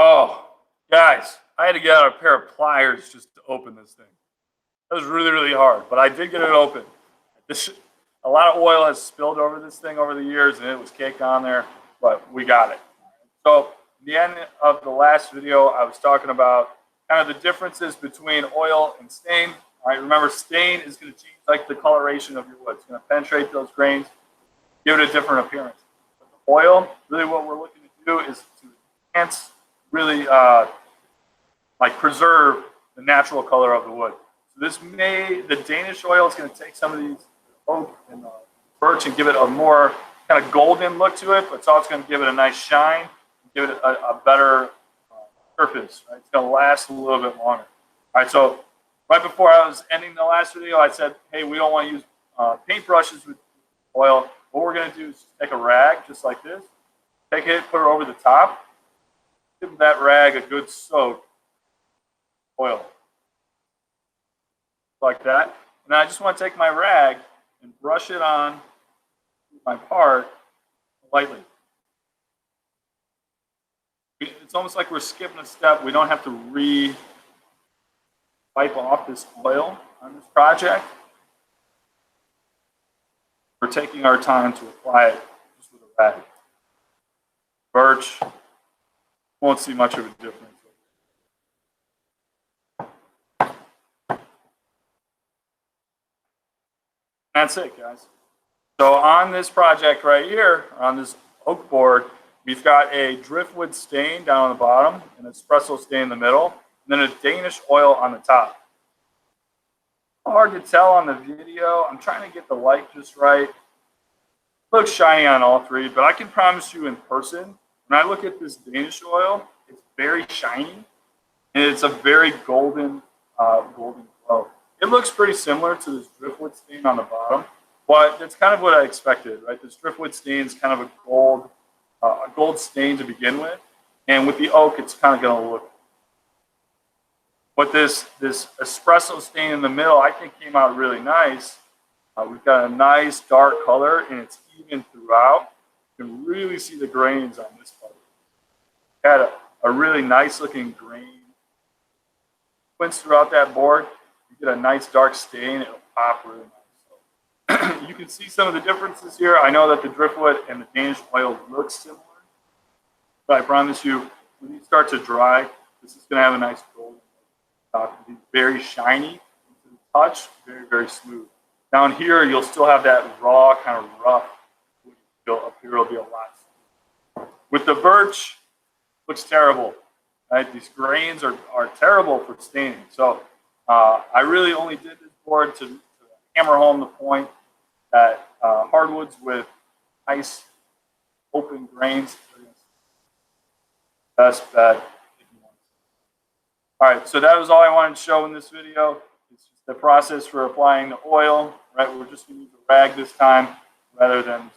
Oh, guys, I had to get out a pair of pliers just to open this thing. That was really, really hard, but I did get it open. A lot of oil has spilled over this thing over the years, and it was caked on there, but we got it. So, in the end of the last video, I was talking about kind of the differences between oil and stain. All right, remember, stain is going to change like the coloration of your wood. It's going to penetrate those grains, give it a different appearance. But the oil, really what we're looking to do is to enhance, really like preserve the natural color of the wood. So the Danish oil is going to take some of these oak and birch and give it a more kind of golden look to it, but it's also going to give it a nice shine, give it a better surface. Right? It's going to last a little bit longer. All right, so right before I was ending the last video, I said, hey, we don't want to use paintbrushes with oil. What we're going to do is take a rag just like this, take it, put it over the top, give that rag a good soak oil like that. And I just want to take my rag and brush it on my part lightly. It's almost like we're skipping a step. We don't have to wipe off this oil on this project. We're taking our time to apply it just with a rag. Birch, won't see much of a difference. That's it, guys. So on this project right here, on this oak board, we've got a driftwood stain down on the bottom, an espresso stain in the middle, and then a Danish oil on the top. Hard to tell on the video. I'm trying to get the light just right. Looks shiny on all three, but I can promise you in person, when I look at this Danish oil, it's very shiny, and it's a very golden glow. It looks pretty similar to this driftwood stain on the bottom, but it's kind of what I expected, right? This driftwood stain is kind of a gold stain to begin with, and with the oak, it's kind of going to look. But this espresso stain in the middle, I think came out really nice. We've got a nice dark color, and it's even throughout. You can really see the grains on this part. Had a really nice looking grain sequence throughout that board. You get a nice dark stain, it'll pop really nice. So you can see some of the differences here. I know that the driftwood and the Danish oil look similar, but I promise you, when these start to dry, this is going to have a nice golden top. It'll be very shiny to the touch, very, very smooth. Down here, you'll still have that raw, kind of rough. Up here, it'll be a lot smoother. With the birch, looks terrible. Right? These grains are terrible for staining. So I really only did this board to hammer home the point that hardwoods with nice open grains are the best bet. All right, so that was all I wanted to show in this video. It's just the process for applying the oil. Right, we're just going to use a rag this time rather than.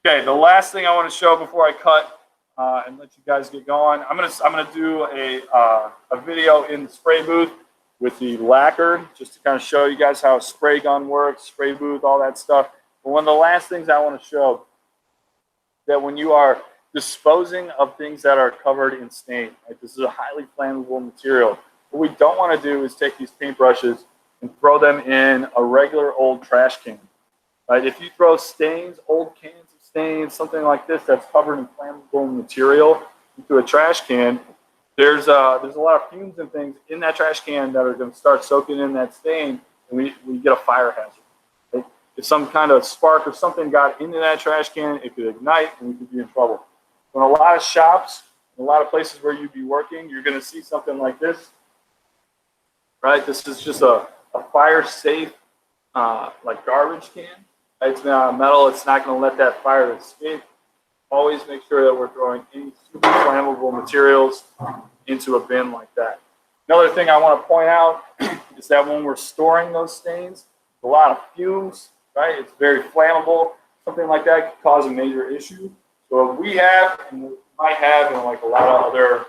Okay, the last thing I want to show before I cut and let you guys get going, I'm gonna do a video in the spray booth with the lacquer, just to kind of show you guys how a spray gun works, spray booth, all that stuff. But one of the last things I want to show that when you are disposing of things that are covered in stain, right, this is a highly flammable material. What we don't want to do is take these paintbrushes and throw them in a regular old trash can. Right? If you throw stains, old cans of stains, something like this that's covered in flammable material into a trash can, there's a lot of fumes and things in that trash can that are going to start soaking in that stain, and we get a fire hazard. Right? If some kind of spark or something got into that trash can, it could ignite, and we could be in trouble. So in a lot of shops, in a lot of places where you'd be working, you're going to see something like this. Right? This is just a fire-safe like garbage can. It's not metal. It's not going to let that fire escape. Always make sure that we're throwing any super flammable materials into a bin like that. Another thing I want to point out is that when we're storing those stains, a lot of fumes, right? It's very flammable. Something like that could cause a major issue. So what we have, and we might have in like a lot of other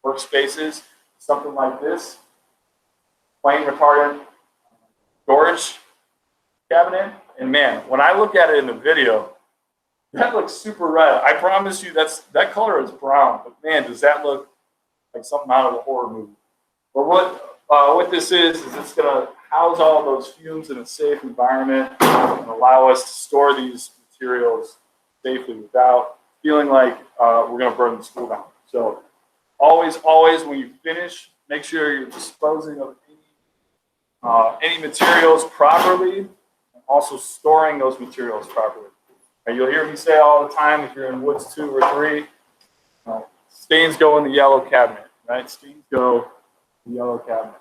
workspaces, something like this, flame retardant storage cabinet. And man, when I look at it in the video, That looks super red. I promise you that color is brown, but man, does that look like something out of a horror movie. But what this is it's going to house all those fumes in a safe environment and allow us to store these materials safely without feeling like we're going to burn the school down. So always, when you finish, make sure you're disposing of any materials properly and also storing those materials properly. And you'll hear me say all the time, if you're in Woods 2 or 3, stains go in the yellow cabinet, right? Stains go in the yellow cabinet.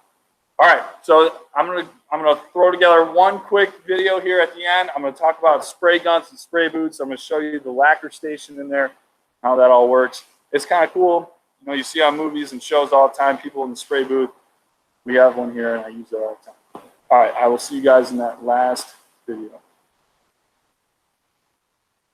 All right, so I'm gonna throw together one quick video here at the end. I'm gonna talk about spray guns and spray boots. I'm gonna show you the lacquer station in there, how that all works. It's kind of cool. You know, you see on movies and shows all the time, people in the spray booth. We have one here, and I use it all the time. All right, I will see you guys in that last video.